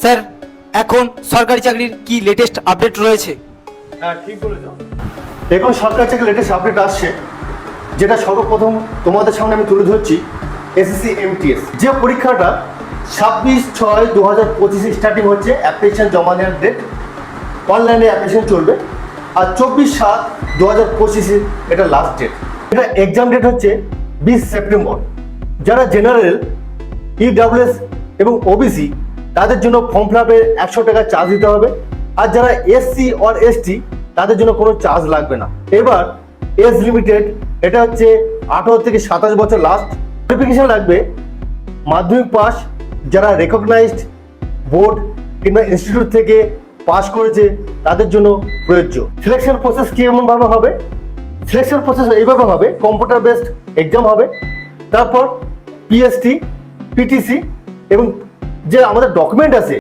Sir এখন সরকারি চাকরির কি লেটেস্ট আপডেট রয়েছে? হ্যাঁ, ঠিক বলেছ। এখন সরকারি চাকরি লেটেস্ট আপডেট আসছে, যেটা সর্বপ্রথম তোমাদের সামনে আমি তুলে ধরছি। এসএসসি এমটিএস যে পরীক্ষাটা 26/6/2025 স্টার্টিং হচ্ছে, অ্যাপ্লিকেশন জমা নেওয়ার ডেট, অনলাইনে অ্যাপ্লিকেশন চলবে। আর 24/7/2025 এটা লাস্ট ডেট। এটা এক্সাম ডেট হচ্ছে 20 সেপ্টেম্বর। যারা জেনারেল, ইডব্লিউএস এবং ওবিসি তাদের জন্য ফর্ম ফিল আপে 100 টাকা চার্জ দিতে হবে। আর যারা এসসি অর এসটি তাদের জন্য কোনো চার্জ লাগবে না। এবার এজ লিমিটেড, এটা হচ্ছে 18 থেকে 27 বছর লাস্ট। কোয়ালিফিকেশন লাগবে মাধ্যমিক পাস, যারা রেকগনাইজড বোর্ড কিংবা ইনস্টিটিউট থেকে পাস করেছে তাদের জন্য প্রযোজ্য। সিলেকশন প্রসেস কেমনভাবে হবে? সিলেকশন প্রসেস এইভাবে হবে, কম্পিউটার বেসড এক্সাম হবে, তারপর পিএসটি, পিটিসি এবং যে আমাদের ডকুমেন্ট আছে